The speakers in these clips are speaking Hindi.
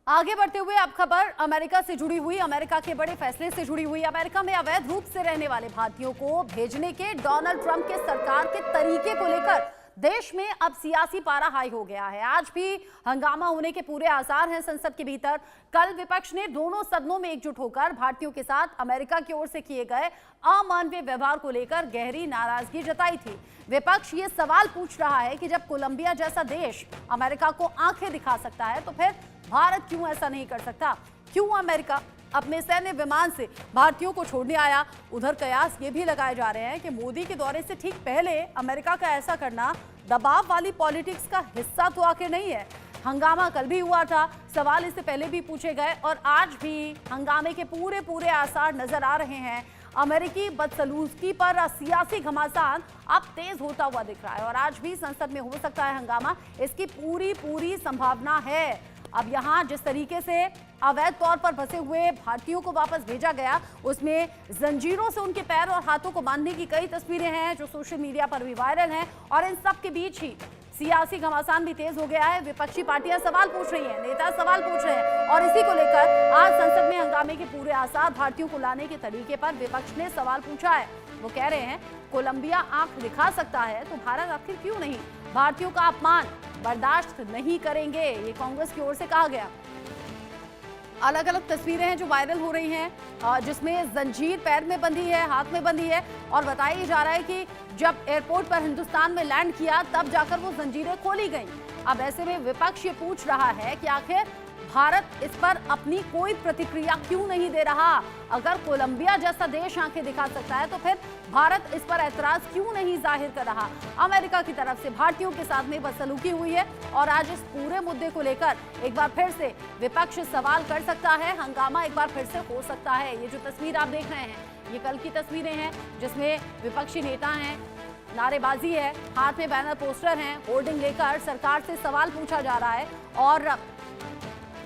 आगे बढ़ते हुए अब खबर अमेरिका से जुड़ी हुई, अमेरिका के बड़े फैसले से जुड़ी हुई। अमेरिका में अवैध रूप से रहने वाले भारतीयों को भेजने के डोनाल्ड ट्रंप के सरकार के तरीके को लेकर देश में अब सियासी पारा हाई हो गया है। आज भी हंगामा होने के पूरे आसार हैं संसद के भीतर। कल विपक्ष ने दोनों सदनों में एकजुट होकर भारतीयों के साथ अमेरिका की ओर से किए गए अमानवीय व्यवहार को लेकर गहरी नाराजगी जताई थी। विपक्ष ये सवाल पूछ रहा है कि जब कोलंबिया जैसा देश अमेरिका को आंखें दिखा सकता है तो फिर भारत क्यों ऐसा नहीं कर सकता? क्यों अमेरिका अपने सैन्य विमान से भारतीयों को छोड़ने आया? उधर कयास ये भी लगाए जा रहे हैं कि मोदी के दौरे से ठीक पहले अमेरिका का ऐसा करना दबाव वाली पॉलिटिक्स का हिस्सा तो आखिर नहीं है। हंगामा कल भी हुआ था, सवाल इससे पहले भी पूछे गए और आज भी हंगामे के पूरे आसार नजर आ रहे हैं। अमेरिकी बदसलूकी पर सियासी घमासान अब तेज होता हुआ दिख रहा है और आज भी संसद में हो सकता है हंगामा, इसकी पूरी संभावना है। अब यहाँ जिस तरीके से अवैध तौर पर फंसे हुए भारतीयों को वापस भेजा गया, उसमें जंजीरों से उनके पैर और हाथों को बांधने की कई तस्वीरें हैं जो सोशल मीडिया पर भी वायरल हैं और इन सब के बीच ही सियासी घमासान भी तेज हो गया है। विपक्षी पार्टियां सवाल पूछ रही हैं, नेता सवाल पूछ रहे हैं और इसी को लेकर आज संसद में हंगामे के पूरे आसार। भारतीयों को लाने के तरीके पर विपक्ष ने सवाल पूछा है। वो कह रहे हैं कोलंबिया आंख दिखा सकता है तो भारत आखिर क्यों नहीं? भारतीयों का अपमान बर्दाश्त नहीं करेंगे, ये कांग्रेस की ओर से कहा गया। अलग अलग तस्वीरें हैं जो वायरल हो रही हैं जिसमें जंजीर पैर में बंधी है, हाथ में बंधी है और बताया जा रहा है कि जब एयरपोर्ट पर हिंदुस्तान में लैंड किया तब जाकर वो जंजीरें खोली गईं। अब ऐसे में विपक्ष ये पूछ रहा है कि आखिर भारत इस पर अपनी कोई प्रतिक्रिया क्यों नहीं दे रहा? अगर कोलंबिया जैसा देश आंखें दिखा सकता है तो फिर भारत इस पर ऐतराज क्यों नहीं जाहिर कर रहा? अमेरिका की तरफ से भारतीयों के साथ में बदसलूकी हुई है और आज इस पूरे मुद्दे को लेकर एक बार फिर से विपक्ष सवाल कर सकता है, हंगामा एक बार फिर से हो सकता है। ये जो तस्वीर आप देख रहे हैं ये कल की तस्वीरें हैं जिसमें विपक्षी नेता हैं, नारेबाजी है, हाथ में बैनर पोस्टर हैं, होर्डिंग लेकर सरकार से सवाल पूछा जा रहा है और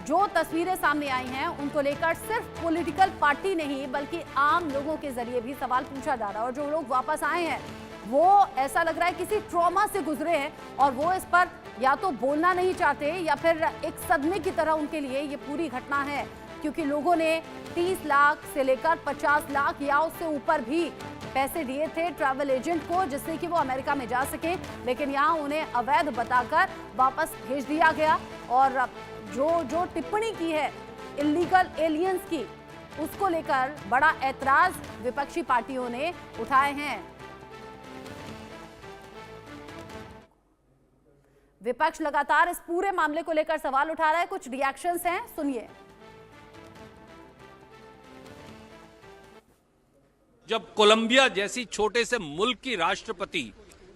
जो तस्वीरें सामने आई हैं उनको लेकर सिर्फ पॉलिटिकल पार्टी नहीं बल्कि आम लोगों के जरिए भी सवाल पूछा जा रहा है और जो लोग वापस आए हैं वो ऐसा लग रहा है किसी ट्रॉमा से गुजरे हैं और वो इस पर या तो बोलना नहीं चाहते या फिर एक सदमे की तरह उनके लिए ये पूरी घटना है, क्योंकि लोगों ने 30 लाख से लेकर 50 लाख या उससे ऊपर भी पैसे दिए थे ट्रैवल एजेंट को जिससे कि वो अमेरिका में जा सके, लेकिन यहाँ उन्हें अवैध बताकर वापस भेज दिया गया और जो टिप्पणी की है इलीगल एलियंस की उसको लेकर बड़ा ऐतराज विपक्षी पार्टियों ने उठाए हैं। विपक्ष लगातार इस पूरे मामले को लेकर सवाल उठा रहा है, कुछ रिएक्शंस हैं, सुनिए। जब कोलंबिया जैसी छोटे से मुल्क की राष्ट्रपति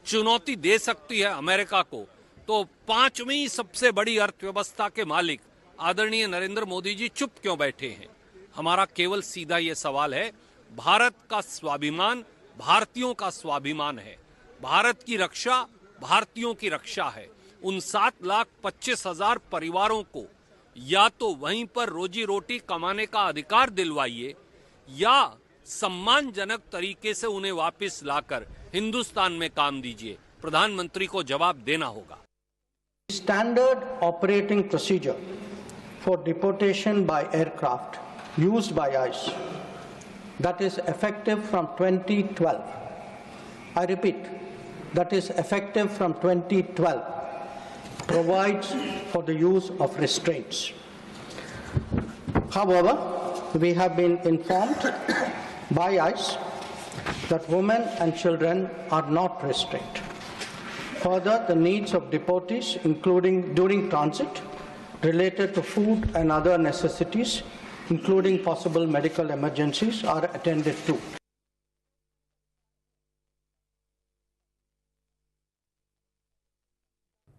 चुनौती दे सकती है अमेरिका को, तो पांचवी सबसे बड़ी अर्थव्यवस्था के मालिक आदरणीय नरेंद्र मोदी जी चुप क्यों बैठे हैं? हमारा केवल सीधा ये सवाल है, भारत का स्वाभिमान भारतीयों का स्वाभिमान है, भारत की रक्षा भारतीयों की रक्षा है। उन 7,25,000 परिवारों को या तो वहीं पर रोजी रोटी कमाने का अधिकार दिलवाइए या सम्मानजनक तरीके से उन्हें वापस लाकर हिंदुस्तान में काम दीजिए। प्रधानमंत्री को जवाब देना होगा। Standard operating procedure for deportation by aircraft used by ICE that is effective from 2012. I repeat, that is effective from 2012 provides for the use of restraints. However, we have been informed by ICE that women and children are not restrained. Further, the needs of deportees, including during transit, related to food and other necessities, including possible medical emergencies, are attended to.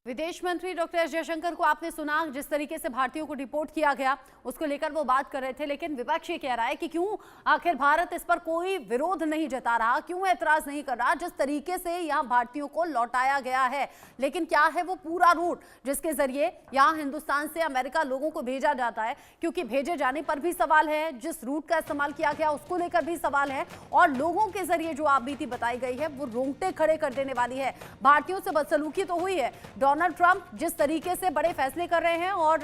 विदेश मंत्री डॉक्टर एस जयशंकर को आपने सुना, जिस तरीके से भारतीयों को डिपोर्ट किया गया उसको लेकर वो बात कर रहे थे, लेकिन विपक्ष ये कह रहा है कि क्यों आखिर भारत इस पर कोई विरोध नहीं जता रहा, क्यों ऐतराज नहीं कर रहा जिस तरीके से यहाँ भारतीयों को लौटाया गया है। लेकिन क्या है वो पूरा रूट जिसके जरिए यहाँ हिंदुस्तान से अमेरिका लोगों को भेजा जाता है, क्योंकि भेजे जाने पर भी सवाल है, जिस रूट का इस्तेमाल किया गया उसको लेकर भी सवाल है और लोगों के जरिए जो आपबीती बताई गई है वो रोंगटे खड़े कर देने वाली है। भारतीयों से बदसलूकी तो हुई है, डोनाल्ड ट्रंप जिस तरीके से बड़े फैसले कर रहे हैं और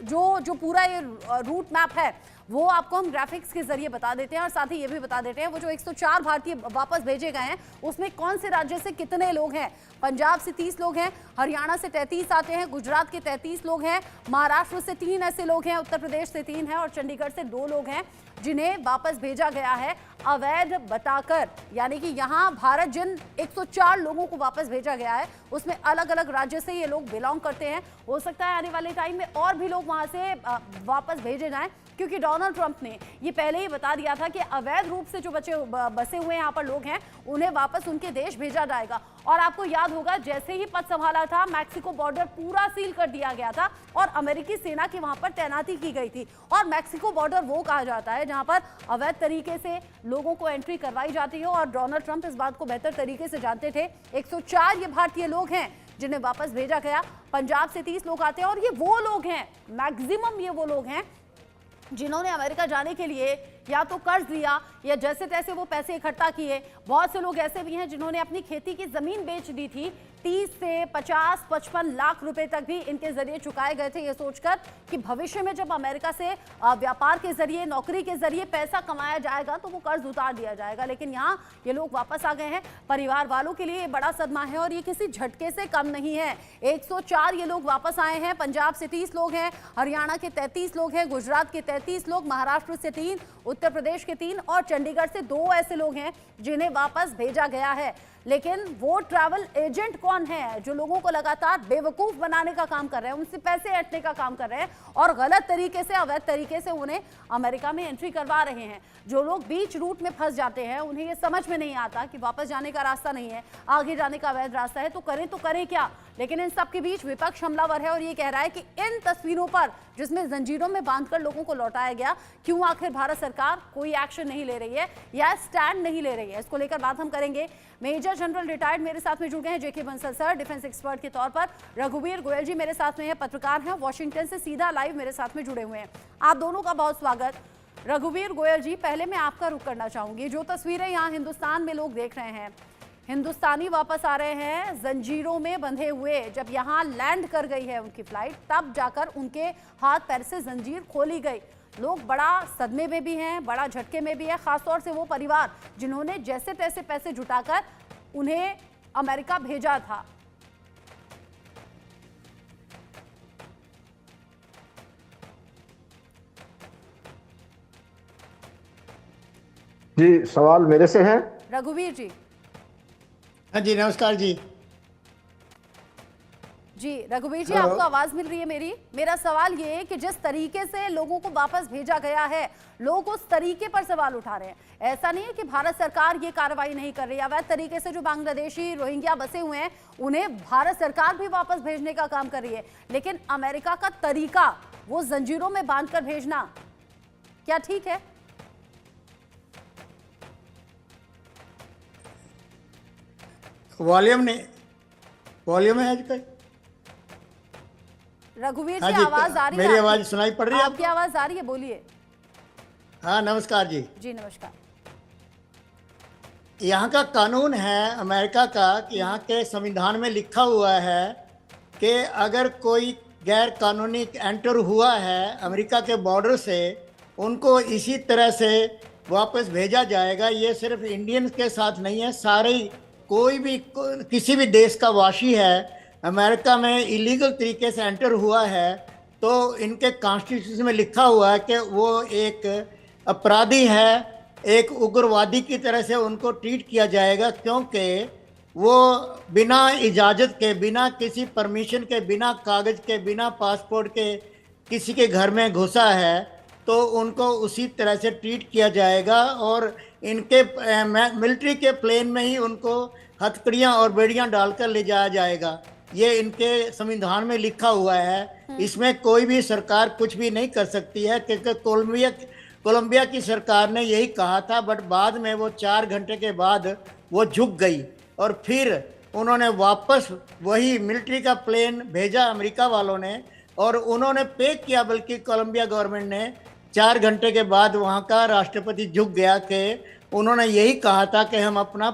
जो पूरा ये रूट मैप है वो आपको हम ग्राफिक्स के जरिए बता देते हैं और साथ ही ये भी बता देते हैं वो जो 104 भारतीय वापस भेजे गए हैं उसमें कौन से राज्य से कितने लोग हैं। पंजाब से 30 लोग हैं, हरियाणा से 33 आते हैं, गुजरात के 33 लोग हैं, महाराष्ट्र से 3 ऐसे लोग हैं, उत्तर प्रदेश से 3 हैं और चंडीगढ़ से 2 लोग हैं जिन्हें वापस भेजा गया है अवैध बताकर। यानी कि यहाँ भारत जिन 104 लोगों को वापस भेजा गया है उसमें अलग अलग राज्य से ये लोग बिलोंग करते हैं। हो सकता है आने वाले टाइम में और भी लोग वहां से वापस भेजे जाएं क्योंकि डोनाल्ड ट्रंप ने ये पहले ही बता दिया था कि अवैध रूप से जो बसे हुए यहाँ पर लोग हैं उन्हें वापस उनके देश भेजा जाएगा। और आपको याद होगा जैसे ही पद संभाला था मैक्सिको बॉर्डर पूरा सील कर दिया गया था और अमेरिकी सेना की वहां पर तैनाती की गई थी। और मैक्सिको बॉर्डर वो कहा जाता है जहां पर अवैध तरीके से लोगों को एंट्री करवाई जाती है और डोनाल्ड ट्रंप इस बात को बेहतर तरीके से जानते थे। 104 ये भारतीय लोग हैं जिन्हें वापस भेजा गया। पंजाब से 30 लोग आते हैं और ये वो लोग हैं, मैक्सिमम ये वो लोग हैं जिन्होंने अमेरिका जाने के लिए या तो कर्ज लिया या जैसे तैसे वो पैसे इकट्ठा किए। बहुत से लोग ऐसे भी हैं जिन्होंने अपनी खेती की जमीन बेच दी थी। 30 से 50-55 लाख रुपए तक भी इनके जरिए चुकाए गए थे ये सोचकर कि भविष्य में जब अमेरिका से व्यापार के जरिए, नौकरी के जरिए पैसा कमाया जाएगा तो वो कर्ज उतार दिया जाएगा। लेकिन यहाँ ये लोग वापस आ गए हैं। परिवार वालों के लिए ये बड़ा सदमा है और ये किसी झटके से कम नहीं है। 104 ये लोग वापस आए हैं। पंजाब से 30 लोग हैं, हरियाणा के 33 लोग हैं, गुजरात के 33 लोग, महाराष्ट्र से 3, उत्तर प्रदेश के 3 और चंडीगढ़ से 2 ऐसे लोग हैं जिन्हें वापस भेजा गया है। लेकिन वो ट्रैवल एजेंट कौन है जो लोगों को लगातार बेवकूफ बनाने का काम कर रहे हैं, उनसे पैसे ऐंठने का काम कर रहे हैं और गलत तरीके से, अवैध तरीके से उन्हें अमेरिका में एंट्री करवा रहे हैं। जो लोग बीच रूट में फंस जाते हैं उन्हें ये समझ में नहीं आता कि वापस जाने का रास्ता नहीं है, आगे जाने का अवैध रास्ता है, तो करें क्या। लेकिन इन सब के बीच विपक्ष हमलावर है और ये कह रहा है कि इन तस्वीरों पर जिसमें जंजीरों में बांधकर लोगों को लौटाया गया, क्यों आखिर भारत सरकार कोई एक्शन नहीं ले रही है या स्टैंड नहीं ले रही है। इसको लेकर बात हम करेंगे। मेजर जनरल रिटायर्ड मेरे साथ में जुड़ गए हैं जेके बंसल सर, डिफेंस एक्सपर्ट के तौर पर। रघुवीर गोयल जी मेरे साथ में हैं, पत्रकार हैं, वॉशिंगटन से सीधा लाइव मेरे साथ में जुड़े हुए हैं। आप दोनों का बहुत स्वागत। रघुवीर गोयल जी, पहले मैं आपका रुख करना चाहूंगी। जो तस्वीरें यहाँ हिंदुस्तान में लोग देख रहे हैं, हिंदुस्तानी वापस आ रहे हैं जंजीरों में बंधे हुए। जब यहाँ लैंड कर गई है उनकी फ्लाइट तब जाकर उनके हाथ पैर से जंजीर खोली गई। लोग बड़ा सदमे में भी हैं, बड़ा झटके में भी है, खासतौर से वो परिवार जिन्होंने जैसे तैसे पैसे जुटाकर उन्हें अमेरिका भेजा था। जी, सवाल मेरे से है। रघुवीर जी। हाँ जी, नमस्कार जी। जी रघुवीर जी, आपको आवाज मिल रही है मेरी? मेरा सवाल ये है कि जिस तरीके से लोगों को वापस भेजा गया है, लोग उस तरीके पर सवाल उठा रहे हैं। ऐसा नहीं है कि भारत सरकार ये कार्रवाई नहीं कर रही है। अवैध तरीके से जो बांग्लादेशी रोहिंग्या बसे हुए हैं उन्हें भारत सरकार भी वापस भेजने का काम कर रही है, लेकिन अमेरिका का तरीका वो जंजीरों में बांधकर भेजना, क्या ठीक है? वॉल्यूम है आज तक। रघुवीर हाँ जी, जी, आवाज आ रही है? मेरी आवाज सुनाई पड़ रही है आपकी आवाज आ रही है, बोलिए। हाँ, नमस्कार जी। जी नमस्कार। यहाँ का कानून है अमेरिका का कि यहाँ के संविधान में लिखा हुआ है कि अगर कोई गैर कानूनी एंटर हुआ है अमेरिका के बॉर्डर से, उनको इसी तरह से वापस भेजा जाएगा। ये सिर्फ इंडियंस के साथ नहीं है, सारे कोई भी किसी भी देश का वासी है अमेरिका में इलीगल तरीके से एंटर हुआ है तो इनके कॉन्स्टिट्यूशन में लिखा हुआ है कि वो एक अपराधी है, एक उग्रवादी की तरह से उनको ट्रीट किया जाएगा, क्योंकि वो बिना इजाज़त के, बिना किसी परमिशन के, बिना कागज़ के, बिना पासपोर्ट के किसी के घर में घुसा है तो उनको उसी तरह से ट्रीट किया जाएगा और इनके मिलिट्री के प्लेन में ही उनको हथकड़ियाँ और बेड़ियाँ डालकर ले जाया जाएगा। ये इनके संविधान में लिखा हुआ है। इसमें कोई भी सरकार कुछ भी नहीं कर सकती है, क्योंकि कोलंबिया की सरकार ने यही कहा था, बट बाद में वो 4 घंटे के बाद वो झुक गई और फिर उन्होंने वापस वही मिलिट्री का प्लेन भेजा अमेरिका वालों ने, और उन्होंने पे किया, बल्कि कोलंबिया गवर्नमेंट ने 4 घंटे के बाद वहाँ का राष्ट्रपति झुक गया कि उन्होंने यही कहा था कि हम अपना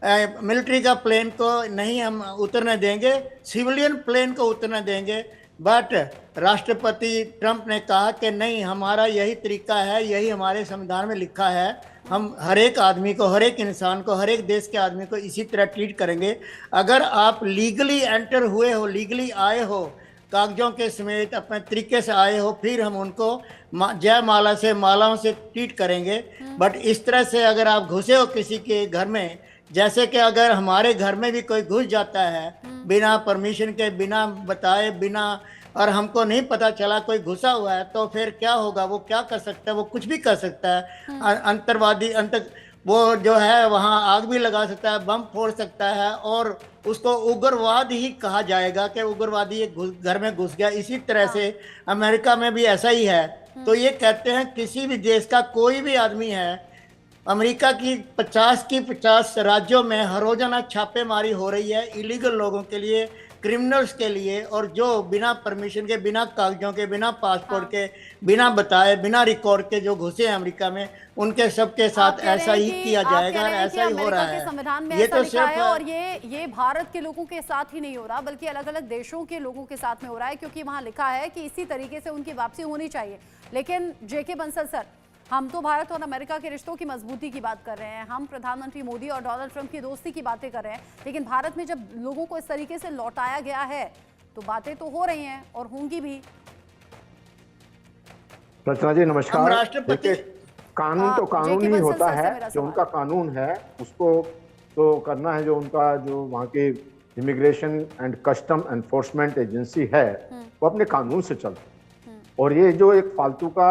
मिलिट्री का प्लेन को नहीं हम उतरने देंगे, सिविलियन प्लेन को उतरने देंगे। बट राष्ट्रपति ट्रंप ने कहा कि नहीं, हमारा यही तरीका है, यही हमारे संविधान में लिखा है, हम हर एक आदमी को, हर एक इंसान को, हर एक देश के आदमी को इसी तरह ट्रीट करेंगे। अगर आप लीगली एंटर हुए हो, लीगली आए हो, कागजों के समेत अपने तरीके से आए हो, फिर हम उनको जयमाला से, मालाओं से ट्रीट करेंगे। बट इस तरह से अगर आप घुसे हो किसी के घर में, जैसे कि अगर हमारे घर में भी कोई घुस जाता है बिना परमिशन के, बिना बताए, बिना, और हमको नहीं पता चला कोई घुसा हुआ है, तो फिर क्या होगा? वो क्या कर सकता है? वो कुछ भी कर सकता है। अंतर्वादी वो जो है वहाँ आग भी लगा सकता है, बम फोड़ सकता है, और उसको उग्रवाद ही कहा जाएगा कि उग्रवादी घर में घुस गया। इसी तरह से अमेरिका में भी ऐसा ही है। तो ये कहते हैं किसी भी देश का कोई भी आदमी है, अमेरिका की 50 राज्यों में हर रोजाना छापेमारी हो रही है इलीगल लोगों के लिए, क्रिमिनल्स के लिए, और जो बिना परमिशन के, बिना कागजों के, बिना पासपोर्ट के, बिना बताए, बिना रिकॉर्ड के जो घुसे हैं अमेरिका में, उनके सबके साथ ऐसा ही किया जाएगा और ऐसा ही हो रहा है। संविधान में ये ऐसा तो लिखा है, सिर्फ और ये भारत के लोगों के साथ ही नहीं हो रहा, बल्कि अलग अलग देशों के लोगों के साथ में हो रहा है, क्योंकि वहां लिखा है कि इसी तरीके से उनकी वापसी होनी चाहिए। लेकिन जेके बंसल सर, हम तो भारत और अमेरिका के रिश्तों की मजबूती की बात कर रहे हैं, हम प्रधानमंत्री मोदी और डोनाल्ड ट्रंप की दोस्ती की बातें कर रहे हैं, लेकिन भारत में जब लोगों को इस तरीके से लौटाया गया है तो बातें तो हो रही हैं और होंगी भी। रचना जी नमस्कार। राष्ट्रपति कानून तो कानून ही होता है, जो उनका कानून है उसको तो करना है। जो उनका जो वहाँ की immigration and custom enforcement agency है वो अपने कानून से चलती है। और ये जो एक फालतू का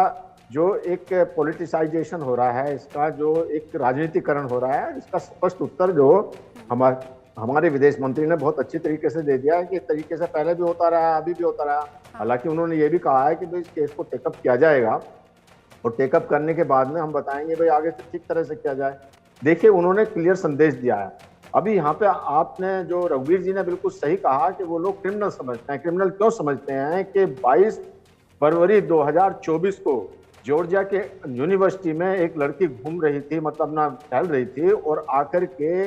जो एक पॉलिटिसाइजेशन हो रहा है, इसका जो एक राजनीतिकरण हो रहा है, इसका स्पष्ट उत्तर जो हमारे विदेश मंत्री ने बहुत अच्छी तरीके से दे दिया है कि इस तरीके से पहले भी होता रहा, अभी भी होता रहा। हालांकि उन्होंने ये भी कहा है कि भाई इस केस को टेकअप किया जाएगा और टेकअप करने के बाद में हम बताएंगे भाई आगे से ठीक तरह से किया जाए। देखिए, उन्होंने क्लियर संदेश दिया है। अभी यहाँ पे आपने जो रघुवीर जी ने बिल्कुल सही कहा कि वो लोग क्रिमिनल समझते हैं। क्रिमिनल क्यों समझते हैं कि 22 फरवरी 2024 को जॉर्जिया के यूनिवर्सिटी में एक लड़की घूम रही थी, मतलब अपना टहल रही थी, और आकर के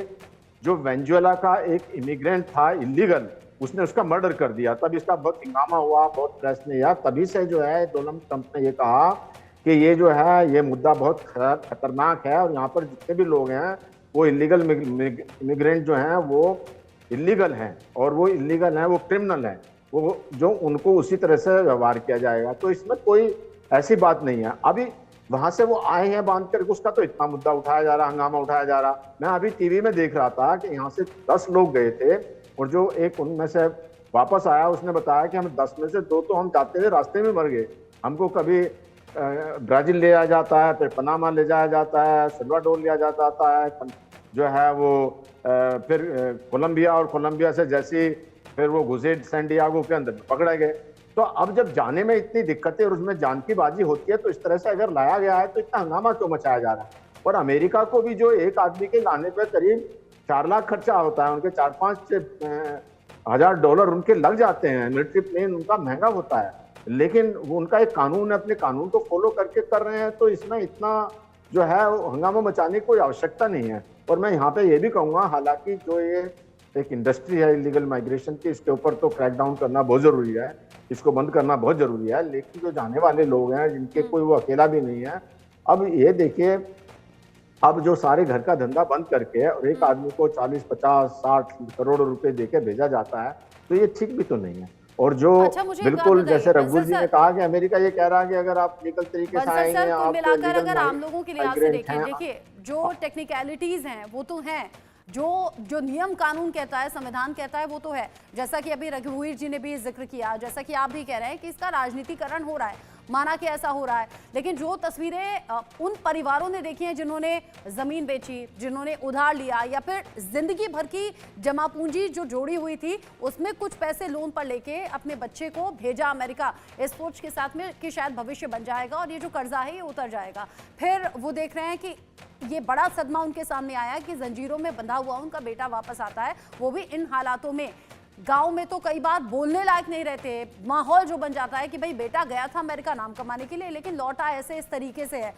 जो वेनेजुएला का एक इमिग्रेंट था इलीगल, उसने उसका मर्डर कर दिया। तब इसका बहुत हंगामा हुआ, बहुत प्रेस में आया। तभी से जो है डोनाल्ड ट्रंप ने ये कहा कि ये जो है ये मुद्दा बहुत खतरनाक है और यहाँ पर जितने भी लोग हैं वो इलीगल इमिग्रेंट जो हैं वो इलीगल हैं, और वो इलीगल हैं, वो क्रिमिनल हैं, वो जो उनको उसी तरह से व्यवहार किया जाएगा। तो इसमें कोई ऐसी बात नहीं है। अभी वहां से वो आए हैं बांध करके, उसका तो इतना मुद्दा उठाया जा रहा, हंगामा उठाया जा रहा। मैं अभी टीवी में देख रहा था कि यहाँ से 10 लोग गए थे और जो एक उनमें से वापस आया उसने बताया कि हम 10 में से 2 तो हम जाते हुए रास्ते में मर गए। हमको कभी ब्राजील ले जाया जाता है, फिर पनामा ले जाया जाता है, सल्वाडोर लिया जाता है, जो है वो फिर कोलंबिया, और कोलंबिया से जैसे फिर वो घुसे सैंडियागो के अंदर पकड़े गए। तो अब जब जाने में इतनी दिक्कतें और उसमें जान की बाजी होती है, तो इस तरह से अगर लाया गया है तो इतना हंगामा क्यों मचाया जा रहा है? और अमेरिका को भी जो एक आदमी के लाने पर करीब 4 लाख खर्चा होता है, उनके 4-5 हजार डॉलर उनके लग जाते हैं। मिलिट्री प्लेन उनका महंगा होता है, लेकिन वो उनका एक कानून है, अपने कानून को फॉलो करके कर रहे हैं। तो इसमें इतना जो है हंगामा मचाने की कोई आवश्यकता नहीं है। और मैं यहाँ पे ये भी कहूँगा, हालांकि जो ये एक इंडस्ट्री है इलीगल माइग्रेशन की, इसके ऊपर तो क्रैकडाउन करना बहुत जरूरी है, इसको बंद करना बहुत जरूरी है। लेकिन जो जाने वाले लोग हैं जिनके कोई वो अकेला भी नहीं है, अब ये देखिए, अब जो सारे घर का धंधा बंद करके और एक आदमी को 40, 50, 60 करोड़ रुपए देके भेजा जाता है, तो ये ठीक भी तो नहीं है। और जो बिल्कुल जैसे रघुवीर जी ने कहा कि अमेरिका ये कह रहा है कि अगर आप लीगल तरीके से आएंगे, आप मिलाकर अगर आम लोगों के लिहाज से देखें, देखिए जो टेक्निकलिटीज हैं वो तो हैं, जो नियम कानून कहता है, संविधान कहता है वो तो है। जैसा कि अभी रघुवीर जी ने भी जिक्र किया, जैसा कि आप भी कह रहे हैं कि इसका राजनीतिकरण हो रहा है, माना कि ऐसा हो रहा है। लेकिन जो तस्वीरें उन परिवारों ने देखी हैं जिन्होंने जमीन बेची, जिन्होंने उधार लिया, या फिर जिंदगी भर की जमा पूंजी जो जोड़ी हुई थी उसमें कुछ पैसे लोन पर लेके अपने बच्चे को भेजा अमेरिका, इस सोच के साथ में कि शायद भविष्य बन जाएगा और ये जो कर्जा है ये उतर जाएगा। फिर वो देख रहे हैं कि ये बड़ा सदमा उनके सामने आया कि जंजीरों में बंधा हुआ उनका बेटा वापस आता है, वो भी इन हालातों में। गांव में तो कई बार बोलने लायक नहीं रहते, माहौल जो बन जाता है कि भाई बेटा गया था अमेरिका नाम कमाने के लिए, लेकिन लौटा ऐसे इस तरीके से है।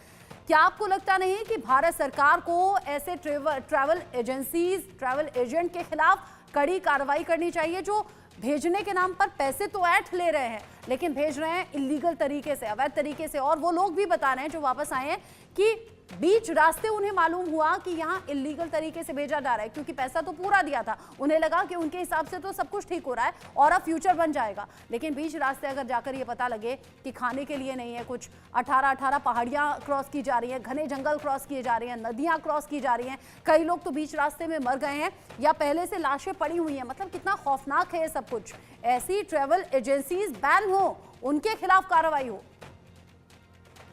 क्या आपको लगता नहीं कि भारत सरकार को ऐसे ट्रैवल एजेंट के खिलाफ कड़ी कार्रवाई करनी चाहिए, जो भेजने के नाम पर पैसे तो ऐठ ले रहे हैं लेकिन भेज रहे हैं इलीगल तरीके से, अवैध तरीके से। और वो लोग भी बता रहे हैं जो वापस आए हैं कि बीच रास्ते उन्हें मालूम हुआ कि यहाँ इलीगल तरीके से भेजा जा रहा है, क्योंकि पैसा तो पूरा दिया था, उन्हें लगा कि उनके हिसाब से तो सब कुछ ठीक हो रहा है और अब फ्यूचर बन जाएगा। लेकिन बीच रास्ते अगर जाकर ये पता लगे कि खाने के लिए नहीं है, कुछ 18 पहाड़ियाँ क्रॉस की जा रही हैं, घने जंगल क्रॉस किए जा रही हैं, नदियाँ क्रॉस की जा रही हैं, कई लोग तो बीच रास्ते में मर गए हैं या पहले से लाशें पड़ी हुई हैं। मतलब कितना खौफनाक है ये सब कुछ। ऐसी ट्रैवल एजेंसीज बैन हो, उनके खिलाफ कार्रवाई हो।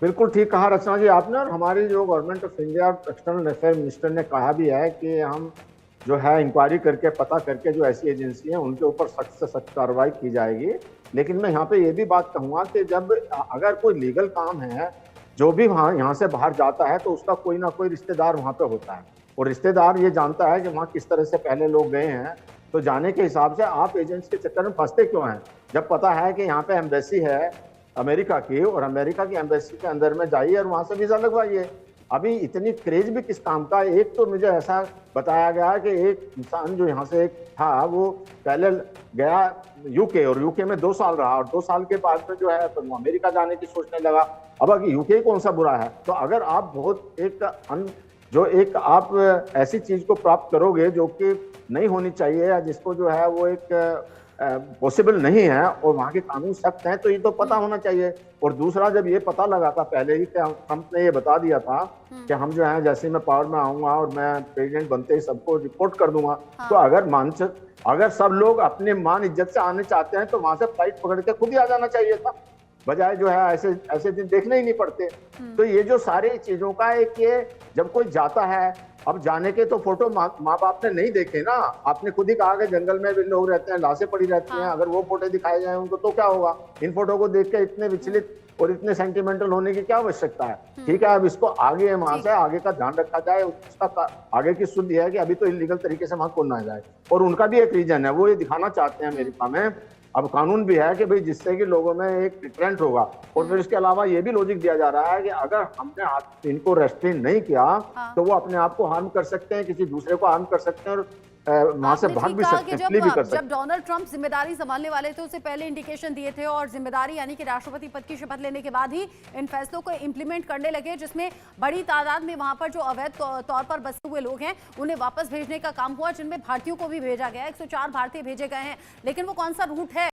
बिल्कुल ठीक कहा रचना जी आपने। और हमारी जो government of India external affair minister ने कहा भी है कि हम जो है इंक्वायरी करके पता करके जो ऐसी एजेंसी हैं उनके ऊपर सख्त से सख्त कार्रवाई की जाएगी। लेकिन मैं यहाँ पे ये भी बात कहूँगा कि जब अगर कोई लीगल काम है, जो भी वहाँ यहाँ से बाहर जाता है तो उसका कोई ना कोई रिश्तेदार वहाँ पे होता है और रिश्तेदार ये जानता है कि वहाँ किस तरह से पहले लोग गए हैं। तो जाने के हिसाब से आप एजेंट्स के चक्कर में फंसते क्यों हैं, जब पता है कि यहाँ पे एम्बेसी है अमेरिका की और अमेरिका की एम्बेसी के अंदर में जाइए और वहां से वीजा लगवाइए। अभी इतनी क्रेज भी किस काम का। एक तो मुझे ऐसा बताया गया कि एक इंसान जो यहाँ से एक था वो पहले गया यूके और यूके में 2 साल रहा और 2 साल के बाद में जो है तो वो अमेरिका जाने की सोचने लगा। अब अगर यूके कौन सा बुरा है, तो अगर आप बहुत एक आप ऐसी चीज को प्राप्त करोगे जो कि नहीं होनी चाहिए या जिसको जो है वो एक पॉसिबल नहीं है और वहाँ के कानून सख्त हैं, तो ये तो पता होना चाहिए। और दूसरा, जब ये पता लगा था पहले ही कि ट्रंप ने ये बता दिया था कि हम जो है जैसे मैं पावर में आऊंगा और मैं प्रेसिडेंट बनते ही सबको रिपोर्ट कर दूंगा। तो अगर सब लोग अपने मान इज्जत से आने चाहते हैं तो वहां से फ्लाइट पकड़ के खुद ही आ जाना चाहिए था, बजाय जो है ऐसे दिन देखने ही नहीं पड़ते। तो ये जो सारी चीजों का एक ये जब कोई जाता है, अब जाने के तो फोटो माँ बाप ने नहीं देखे ना, आपने खुद ही कहा कि जंगल में भी लोग रहते हैं, लाशें पड़ी रहती हैं। अगर वो फोटो दिखाए जाए उनको तो क्या होगा। इन फोटो को देख के इतने विचलित और इतने सेंटिमेंटल होने की क्या आवश्यकता है। ठीक है, अब इसको आगे वहां से आगे का ध्यान रखा जाए। उसका आगे की सुध यह है कि अभी तो इलीगल तरीके से वहां कौन ना जाए। और उनका भी एक रीजन है, वो ये दिखाना चाहते हैं अमेरिका में अब कानून भी है कि भाई जिससे कि लोगों में एक डिटरेंट होगा। और फिर इसके अलावा ये भी लॉजिक दिया जा रहा है कि अगर हमने इनको रेस्ट्रेन नहीं किया तो वो अपने आप को हार्म कर सकते हैं, किसी दूसरे को हार्म कर सकते हैं और वहां से भाग भी सकते हैं, फ्ली भी कर सकते हैं। जब डोनाल्ड ट्रंप जिम्मेदारी संभालने वाले थे, उससे पहले इंडिकेशन दिए थे और जिम्मेदारी यानी कि राष्ट्रपति पद की शपथ लेने के बाद ही इन फैसलों को इंप्लीमेंट करने लगे, जिसमें बड़ी तादाद में वहां पर जो अवैध तौर पर बसे हुए लोग हैं उन्हें वापस भेजने का काम हुआ, जिनमें भारतीयों को भी भेजा गया। 104 भारतीय भेजे गए हैं। लेकिन वो कौन सा रूट है